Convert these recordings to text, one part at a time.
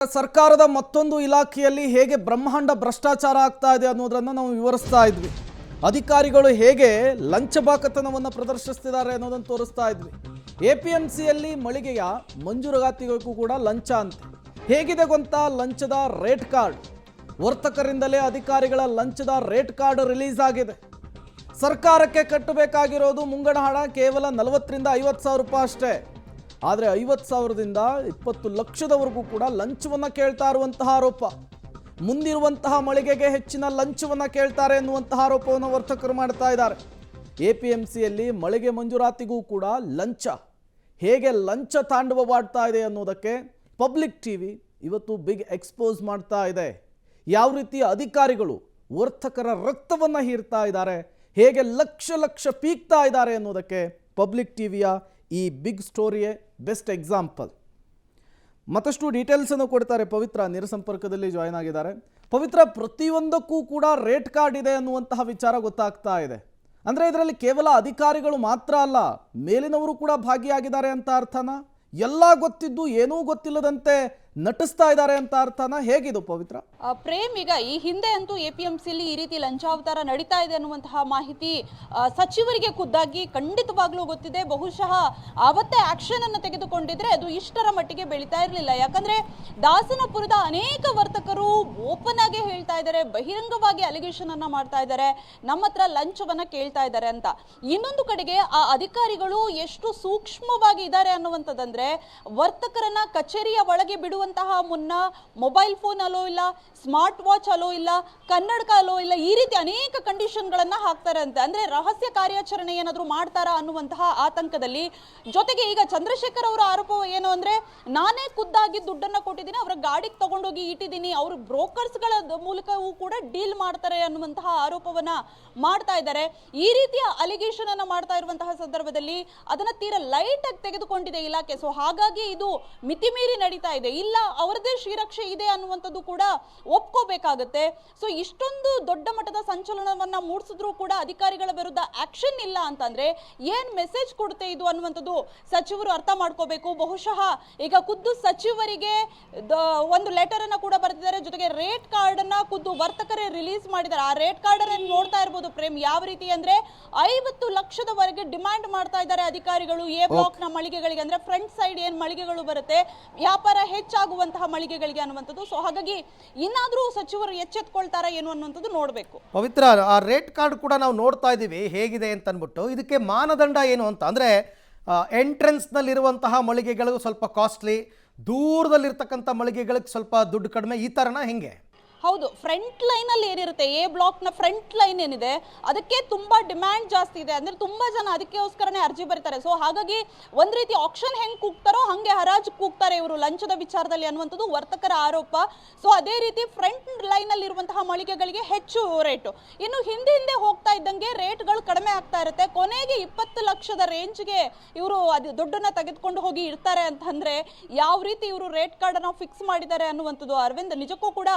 ಸರ್ಕಾರದ ಮತ್ತೊಂದು ಇಲಾಖೆಯಲ್ಲಿ ಹೇಗೆ ಬ್ರಹ್ಮಾಂಡ ಭ್ರಷ್ಟಾಚಾರ ಆಗ್ತಾ ಇದೆ ಅನ್ನೋದನ್ನು ನಾವು ವಿವರಿಸ್ತಾ ಇದ್ವಿ. ಅಧಿಕಾರಿಗಳು ಹೇಗೆ ಲಂಚಬಾಕತನವನ್ನು ಪ್ರದರ್ಶಿಸ್ತಿದ್ದಾರೆ ಅನ್ನೋದನ್ನು ತೋರಿಸ್ತಾ ಇದ್ವಿ. ಎಪಿಎಂಸಿಯಲ್ಲಿ ಮಳಿಗೆಯ ಮಂಜೂರಾತಿಗೂ ಕೂಡ ಲಂಚ ಅಂತ ಹೇಗಿದೆ ಗೊತ್ತಾ? ಲಂಚದ ರೇಟ್ ಕಾರ್ಡ್, ವರ್ತಕರಿಂದಲೇ ಅಧಿಕಾರಿಗಳ ಲಂಚದ ರೇಟ್ ಕಾರ್ಡ್ ರಿಲೀಸ್ ಆಗಿದೆ. ಸರ್ಕಾರಕ್ಕೆ ಕಟ್ಟಬೇಕಾಗಿರೋದು ಮುಂಗಡ ಹಣ ಕೇವಲ 40ರಿಂದ 50 ಸಾವಿರ ರೂಪಾಯಿ ಅಷ್ಟೇ. ಆದರೆ 50,000ದಿಂದ 20 ಲಕ್ಷದವರೆಗೂ ಕೂಡ ಲಂಚವನ್ನು ಕೇಳ್ತಾ ಇರುವಂತಹ ಆರೋಪ. ಮುಂದಿರುವಂತಹ ಮಳಿಗೆಗೆ ಹೆಚ್ಚಿನ ಲಂಚವನ್ನು ಕೇಳ್ತಾರೆ ಎನ್ನುವಂತಹ ಆರೋಪವನ್ನು ವರ್ತಕರು ಮಾಡ್ತಾ ಇದ್ದಾರೆ. ಎಪಿಎಂಸಿಯಲ್ಲಿ ಮಳಿಗೆ ಮಂಜೂರಾತಿಗೂ ಕೂಡ ಲಂಚ, ಹೇಗೆ ಲಂಚ ತಾಂಡವವಾಡ್ತಾ ಇದೆ ಅನ್ನೋದಕ್ಕೆ ಪಬ್ಲಿಕ್ ಟಿವಿ ಇವತ್ತು ಬಿಗ್ ಎಕ್ಸ್ಪೋಸ್ ಮಾಡ್ತಾ ಇದೆ. ಯಾವ ರೀತಿ ಅಧಿಕಾರಿಗಳು ವರ್ತಕರ ರಕ್ತವನ್ನು ಹೀರ್ತಾ ಇದ್ದಾರೆ, ಹೇಗೆ ಲಕ್ಷ ಲಕ್ಷ ಪೀಕ್ತಾ ಇದ್ದಾರೆ ಅನ್ನೋದಕ್ಕೆ ಪಬ್ಲಿಕ್ ಟಿವಿಯ ಈ ಬಿಗ್ ಸ್ಟೋರಿಯೇ ಬೆಸ್ಟ್ ಎಕ್ಸಾಂಪಲ್. ಮತ್ತಷ್ಟು ಡೀಟೇಲ್ಸನ್ನು ಕೊಡ್ತಾರೆ. ಪವಿತ್ರ ನೇರ ಸಂಪರ್ಕದಲ್ಲಿ ಜಾಯ್ನ್ ಆಗಿದ್ದಾರೆ. ಪವಿತ್ರ, ಪ್ರತಿಯೊಂದಕ್ಕೂ ಕೂಡ ರೇಟ್ ಕಾರ್ಡ್ ಇದೆ ಅನ್ನುವಂತಹ ವಿಚಾರ ಗೊತ್ತಾಗ್ತಾ ಇದೆ. ಅಂದರೆ ಇದರಲ್ಲಿ ಕೇವಲ ಅಧಿಕಾರಿಗಳು ಮಾತ್ರ ಅಲ್ಲ, ಮೇಲಿನವರು ಕೂಡ ಭಾಗಿಯಾಗಿದ್ದಾರೆ ಅಂತ ಅರ್ಥನಾ? ಎಲ್ಲ ಗೊತ್ತಿದ್ದು ಏನೂ ಗೊತ್ತಿಲ್ಲದಂತೆ ನಟಿಸ್ತಾ ಇದ್ದಾರೆ ಅಂತ ಅರ್ಥನಾ? ಹೇಗಿದು ಪವಿತ್ರ? ಪ್ರೇಮ್, ಈಗ ಈ ಹಿಂದೆ ಅಂತೂ ಎಪಿಎಂಸಿಯಲ್ಲಿ ಈ ರೀತಿ ಲಂಚಾವತಾರ ನಡೀತಾ ಇದೆ ಅನ್ನುವಂತಹ ಮಾಹಿತಿ ಸಚಿವರಿಗೆ ಖುದ್ದಾಗಿ ಖಂಡಿತವಾಗ್ಲೂ ಗೊತ್ತಿದೆ. ಬಹುಶಃ ಆವತ್ತೇ ಆಕ್ಷನ್ ಅನ್ನು ತೆಗೆದುಕೊಂಡಿದ್ರೆ ಅದು ಇಷ್ಟರ ಮಟ್ಟಿಗೆ ಬೆಳೀತಾ ಇರಲಿಲ್ಲ. ಯಾಕಂದ್ರೆ ದಾಸನಪುರದ ಅನೇಕ ವರ್ತಕರು ಓಪನ್ ಆಗಿ ಹೇಳ್ತಾ ಇದ್ದಾರೆ, ಬಹಿರಂಗವಾಗಿ ಅಲಿಗೇಷನ್ ಅನ್ನ ಮಾಡ್ತಾ ಇದ್ದಾರೆ, ನಮ್ಮ ಹತ್ರ ಲಂಚವನ್ನ ಕೇಳ್ತಾ ಇದ್ದಾರೆ ಅಂತ. ಇನ್ನೊಂದು ಕಡೆಗೆ ಆ ಅಧಿಕಾರಿಗಳು ಎಷ್ಟು ಸೂಕ್ಷ್ಮವಾಗಿ ಇದ್ದಾರೆ ಅನ್ನುವಂಥದ್ದಂದ್ರೆ, ವರ್ತಕರನ್ನ ಕಚೇರಿಯ ಒಳಗೆ ಬಿಡುವಂತಹ ಮುನ್ನ ಮೊಬೈಲ್ ಫೋನ್ ಅಲೋ ಇಲ್ಲ, ಸ್ಮಾರ್ಟ್ ವಾಚ್ ಅಲೋ ಇಲ್ಲ, ಕನ್ನಡಕ ಅಲೋ ಇಲ್ಲ, ಈ ರೀತಿ ಅನೇಕ ಕಂಡೀಷನ್ಗಳನ್ನ ಹಾಕ್ತಾರೆ ಅಂತ. ಅಂದ್ರೆ ರಹಸ್ಯ ಕಾರ್ಯಾಚರಣೆ ಏನಾದ್ರು ಮಾಡ್ತಾರಾ ಅನ್ನುವಂತಹ ಆತಂಕದಲ್ಲಿ. ಜೊತೆಗೆ ಈಗ ಚಂದ್ರಶೇಖರ್ ಅವರ ಆರೋಪ ಏನು ಅಂದ್ರೆ, ನಾನೇ ಖುದ್ದಾಗಿ ದುಡ್ಡನ್ನ ಕೊಟ್ಟಿದ್ದೀನಿ, ಅವರ ಗಾಡಿಗೆ ತಗೊಂಡೋಗಿ ಇಟ್ಟಿದ್ದೀನಿ, ಅವರು ಬ್ರೋಕರ್ಸ್ಗಳ ಮೂಲಕವೂ ಕೂಡ ಡೀಲ್ ಮಾಡ್ತಾರೆ ಅನ್ನುವಂತಹ ಆರೋಪವನ್ನ ಮಾಡ್ತಾ ಇದ್ದಾರೆ. ಈ ರೀತಿಯ ಅಲಿಗೇಷನ್ ಅನ್ನ ಮಾಡ್ತಾ ಇರುವಂತಹ ಸಂದರ್ಭದಲ್ಲಿ ಅದನ್ನ ತೀರಾ ಲೈಟ್ ಆಗಿ ತೆಗೆದುಕೊಂಡಿದೆ ಇಲಾಖೆ. ಸೊ ಹಾಗಾಗಿ ಇದು ಮಿತಿಮೀರಿ ನಡೀತಾ ಇದೆ. ಇಲ್ಲ, ಅವರದೇ ಶ್ರೀರಕ್ಷೆ ಇದೆ ಅನ್ನುವಂಥದ್ದು ಕೂಡ ಒಪ್ಕೋಬೇಕಾಗತ್ತೆ. ಸೊ ಇಷ್ಟೊಂದು ದೊಡ್ಡ ಮಟ್ಟದ ಸಂಚಲನವನ್ನ ಮೂಡಿಸಿದ್ರು ಕೂಡ ಅಧಿಕಾರಿಗಳ ವಿರುದ್ಧ ಆಕ್ಷನ್ ಇಲ್ಲ ಅಂತಂದ್ರೆ ಏನ್ ಮೆಸೇಜ್ ಕೊಡುತ್ತೆ ಇದು ಅನ್ನುವಂಥದ್ದು ಸಚಿವರು ಅರ್ಥ ಮಾಡ್ಕೋಬೇಕು. ಬಹುಶಃ ಈಗ ಖುದ್ದು ಸಚಿವರಿಗೆ ಒಂದು ಲೆಟರ್ ಅನ್ನ ಕೂಡ ಬರೆದಿದ್ದಾರೆ. ಜೊತೆಗೆ ರೇಟ್ ಕಾರ್ಡ್ ಅನ್ನ ಖುದ್ದು ವರ್ತಕರೇ ರಿಲೀಸ್ ಮಾಡಿದ್ದಾರೆ. ಆ ರೇಟ್ ಕಾರ್ಡ್ ಅನ್ನು ನೋಡ್ತಾ ಇರಬಹುದು ಪ್ರೇಮ್, ಯಾವ ರೀತಿ ಅಂದ್ರೆ 50 ಲಕ್ಷದವರೆಗೆ ಡಿಮ್ಯಾಂಡ್ ಮಾಡ್ತಾ ಇದ್ದಾರೆ ಅಧಿಕಾರಿಗಳು ಎ ಬ್ಲಾಕ್ ನ ಮಳಿಗೆಗಳಿಗೆ. ಅಂದ್ರೆ ಫ್ರಂಟ್ ಸೈಡ್ ಏನ್ ಮಳಿಗೆಗಳು ಬರುತ್ತೆ, ವ್ಯಾಪಾರ ಹೆಚ್ಚಾಗುವಂತಹ ಮಳಿಗೆಗಳಿಗೆ ಅನ್ನುವಂಥದ್ದು. ಸೊ ಹಾಗಾಗಿ ಇನ್ನಾದ್ರೂ ಸಚಿವರು ಎಚ್ಚೆತ್ಕೊಳ್ತಾರ ಏನು ಅನ್ನುವಂಥದ್ದು ನೋಡಬೇಕು. ಪವಿತ್ರ, ಆ ರೇಟ್ ಕಾರ್ಡ್ ಕೂಡ ನಾವು ನೋಡ್ತಾ ಇದ್ದೀವಿ ಹೇಗಿದೆ ಅಂತ ಅಂದ್ಬಿಟ್ಟು. ಇದಕ್ಕೆ ಮಾನದಂಡ ಏನು ಅಂತ ಅಂದರೆ, ಎಂಟ್ರೆನ್ಸ್ನಲ್ಲಿರುವಂತಹ ಮಳಿಗೆಗಳು ಸ್ವಲ್ಪ ಕಾಸ್ಟ್ಲಿ, ದೂರದಲ್ಲಿರ್ತಕ್ಕಂಥ ಮಳಿಗೆಗಳಿಗೆ ಸ್ವಲ್ಪ ದುಡ್ಡು ಕಡಿಮೆ, ಈ ಥರನ ಹೆಂಗೆ? ಹೌದು, ಫ್ರಂಟ್ ಲೈನ್ ಅಲ್ಲಿ ಏನಿರುತ್ತೆ, ಎ ಬ್ಲಾಕ್ ನ ಫ್ರಂಟ್ ಲೈನ್ ಏನಿದೆ ಅದಕ್ಕೆ ತುಂಬಾ ಡಿಮ್ಯಾಂಡ್ ಜಾಸ್ತಿ ಇದೆ. ಅಂದ್ರೆ ತುಂಬಾ ಜನ ಅದಕ್ಕೋಸ್ಕರನೇ ಅರ್ಜಿ ಬರೀತಾರೆ. ಸೊ ಹಾಗಾಗಿ ಒಂದ್ ರೀತಿ ಆಕ್ಷನ್ ಹೆಂಗ್ ಕೂಗ್ತಾರೋ ಹಂಗೆ ಹರಾಜು ಕೂಗ್ತಾರೆ ಇವರು ಲಂಚದ ವಿಚಾರದಲ್ಲಿ ಅನ್ನುವಂಥದ್ದು ವರ್ತಕರ ಆರೋಪ. ಸೊ ಅದೇ ರೀತಿ ಫ್ರಂಟ್ ಲೈನ್ ಅಲ್ಲಿ ಇರುವಂತಹ ಮಳಿಗೆಗಳಿಗೆ ಹೆಚ್ಚು ರೇಟು, ಇನ್ನು ಹಿಂದೆ ಹೋಗ್ತಾ ಇದ್ದಂಗೆ ರೇಟ್ಗಳು ಕಡಿಮೆ ಆಗ್ತಾ ಇರುತ್ತೆ. ಕೊನೆಗೆ 20 ಲಕ್ಷದ ರೇಂಜ್ಗೆ ಇವರು ಅದು ದುಡ್ಡನ್ನ ತೆಗೆದುಕೊಂಡು ಹೋಗಿ ಇರ್ತಾರೆ ಅಂತಂದ್ರೆ ಯಾವ ರೀತಿ ಇವರು ರೇಟ್ ಕಾರ್ಡ್ ಅನ್ನ ಫಿಕ್ಸ್ ಮಾಡಿದ್ದಾರೆ ಅನ್ನುವಂಥದ್ದು ಅರವಿಂದ್ ನಿಜಕ್ಕೂ ಕೂಡ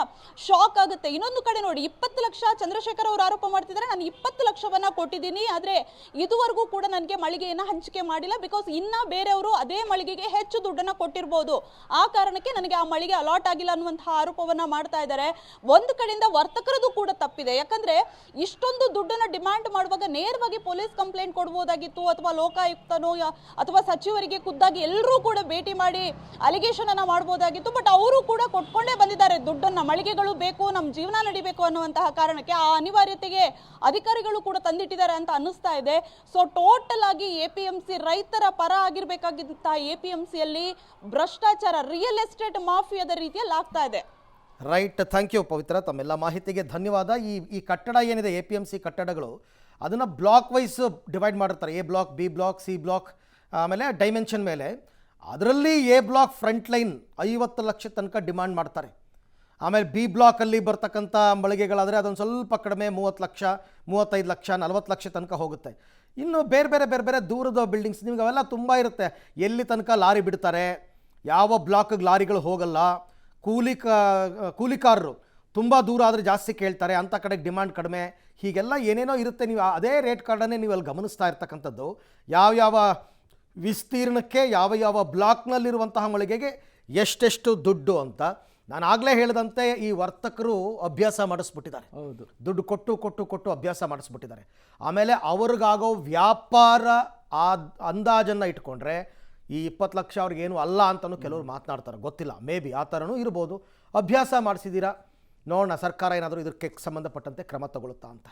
ಶಾಕ್ ಆಗುತ್ತೆ. ಇನ್ನೊಂದು ಕಡೆ ನೋಡಿ, 20 ಲಕ್ಷ ಚಂದ್ರಶೇಖರ್ ಅವರು ಆರೋಪ ಮಾಡ್ತಿದ್ದಾರೆ, ನಾನು 20 ಲಕ್ಷವನ್ನ ಕೊಟ್ಟಿದ್ದೀನಿ, ಆದ್ರೆ ಇದುವರೆಗೂ ಕೂಡ ನನಗೆ ಮಳಿಗೆಯನ್ನ ಹಂಚಿಕೆ ಮಾಡಿಲ್ಲ. ಬಿಕಾಸ್ ಇನ್ನ ಬೇರೆಯವರು ಅದೇ ಮಳಿಗೆಗೆ ಹೆಚ್ಚು ದುಡ್ಡನ್ನ ಕೊಟ್ಟಿರಬಹುದು, ಆ ಕಾರಣಕ್ಕೆ ನನಗೆ ಆ ಮಳಿಗೆ ಅಲಾಟ್ ಆಗಿಲ್ಲ ಅನ್ನುವಂತಹ ಆರೋಪವನ್ನ ಮಾಡ್ತಾ ಇದ್ದಾರೆ. ಒಂದು ಕಡೆಯಿಂದ ವರ್ತಕರದು ಕೂಡ ತಪ್ಪಿದೆ. ಯಾಕಂದ್ರೆ ಇಷ್ಟೊಂದು ದುಡ್ಡನ್ನ ಡಿಮ್ಯಾಂಡ್ ಮಾಡುವಾಗ ನೇರವಾಗಿ ಪೊಲೀಸ್ ಕಂಪ್ಲೇಂಟ್ ಕೊಡಬಹುದಾಗಿತ್ತು, ಅಥವಾ ಲೋಕಾಯುಕ್ತನೋ ಅಥವಾ ಸಚಿವರಿಗೆ ಖುದ್ದಾಗಿ ಎಲ್ಲರೂ ಕೂಡ ಭೇಟಿ ಮಾಡಿ ಅಲಿಗೇಷನ್ ಅನ್ನ ಮಾಡಬಹುದಾಗಿತ್ತು. ಬಟ್ ಅವರು ಕೂಡ ಕೊಟ್ಕೊಂಡೇ ಬಂದಿದ್ದಾರೆ ದುಡ್ಡನ್ನ. ಮಳಿಗೆಗಳು ಬೇಕು, ನಮ್ಮ ಜೀವನ ನಡಿಬೇಕು ಅನ್ನುವಂತಹ ಕಾರಣಕ್ಕೆ ಆ ಅನಿವಾರ್ಯತೆಗೆ ಅಧಿಕಾರಿಗಳು ಕೂಡ ತಂದಿಟ್ಟಿದ್ದಾರೆ ಅಂತ ಅನ್ನಿಸ್ತಾ ಇದೆ. ಸೊ ಟೋಟಲ್ ಆಗಿ ಎಪಿಎಂಸಿ ರೈತರ ಪರ ಆಗಿರ್ಬೇಕಾಗಿದ್ದಂತಹ ಎಪಿಎಂಸಿಯಲ್ಲಿ ಭ್ರಷ್ಟಾಚಾರ ರಿಯಲ್ ಎಸ್ಟೇಟ್ ಮಾಫಿಯಾದ ರೀತಿಯಲ್ಲಿ ಆಗ್ತಾ ಇದೆ. ರೈಟ್, ಥ್ಯಾಂಕ್ ಯು ಪವಿತ್ರ, ತಮ್ಮೆಲ್ಲ ಮಾಹಿತಿಗೆ ಧನ್ಯವಾದ. ಈ ಕಟ್ಟಡ ಏನಿದೆ ಎಪಿಎಂಸಿ ಕಟ್ಟಡಗಳು, ಅದನ್ನು ಬ್ಲಾಕ್ ವೈಸ್ ಡಿವೈಡ್ ಮಾಡಿರ್ತಾರೆ. A block, B block, C block, ಆಮೇಲೆ ಡೈಮೆನ್ಷನ್ ಮೇಲೆ. ಅದರಲ್ಲಿ A block front line 50 lakh ತನಕ ಡಿಮ್ಯಾಂಡ್ ಮಾಡ್ತಾರೆ. ಆಮೇಲೆ ಬಿ ಬ್ಲಾಕಲ್ಲಿ ಬರ್ತಕ್ಕಂಥ ಮಳಿಗೆಗಳಾದರೆ ಅದೊಂದು ಸ್ವಲ್ಪ ಕಡಿಮೆ 30 ಲಕ್ಷ, 35 ಲಕ್ಷ, 40 ಲಕ್ಷ ತನಕ ಹೋಗುತ್ತೆ. ಇನ್ನು ಬೇರೆ ಬೇರೆ ದೂರದ ಬಿಲ್ಡಿಂಗ್ಸ್ ನಿಮ್ಗೆ ಅವೆಲ್ಲ ತುಂಬ ಇರುತ್ತೆ. ಎಲ್ಲಿ ತನಕ ಲಾರಿ ಬಿಡ್ತಾರೆ, ಯಾವ ಬ್ಲಾಕ್ಗೆ ಲಾರಿಗಳು ಹೋಗಲ್ಲ, ಕೂಲಿಕಾರರು ತುಂಬ ದೂರ ಆದರೆ ಜಾಸ್ತಿ ಕೇಳ್ತಾರೆ, ಅಂಥ ಕಡೆಗೆ ಡಿಮ್ಯಾಂಡ್ ಕಡಿಮೆ, ಹೀಗೆಲ್ಲ ಏನೇನೋ ಇರುತ್ತೆ. ನೀವು ಅದೇ ರೇಟ್ ಕಾರ್ಡನ್ನೇ ನೀವು ಅಲ್ಲಿ ಗಮನಿಸ್ತಾ ಇರ್ತಕ್ಕಂಥದ್ದು. ಯಾವ ವಿಸ್ತೀರ್ಣಕ್ಕೆ ಯಾವ ಬ್ಲಾಕ್ನಲ್ಲಿರುವಂತಹ ಮಳಿಗೆಗೆ ಎಷ್ಟೆಷ್ಟು ದುಡ್ಡು ಅಂತ. ನಾನು ಆಗಲೇ ಹೇಳಿದಂತೆ ಈ ವರ್ತಕರು ಅಭ್ಯಾಸ ಮಾಡಿಸ್ಬಿಟ್ಟಿದ್ದಾರೆ. ಹೌದು. ದುಡ್ಡು ಕೊಟ್ಟು ಕೊಟ್ಟು ಕೊಟ್ಟು ಅಭ್ಯಾಸ ಮಾಡಿಸ್ಬಿಟ್ಟಿದ್ದಾರೆ. ಆಮೇಲೆ ಅವ್ರಿಗಾಗೋ ವ್ಯಾಪಾರ ಅಂದಾಜನ್ನು ಇಟ್ಕೊಂಡ್ರೆ ಈ 20 ಲಕ್ಷ ಅವ್ರಿಗೇನು ಅಲ್ಲ ಅಂತಲೂ ಕೆಲವರು ಮಾತನಾಡ್ತಾರೆ. ಗೊತ್ತಿಲ್ಲ, ಮೇ ಬಿ ಆ ಥರನೂ ಇರ್ಬೋದು. ಅಭ್ಯಾಸ ಮಾಡಿಸಿದ್ದೀರಾ, ನೋಡೋಣ ಸರ್ಕಾರ ಏನಾದರೂ ಇದಕ್ಕೆ ಸಂಬಂಧಪಟ್ಟಂತೆ ಕ್ರಮ ತಗೊಳುತ್ತಾ ಅಂತ.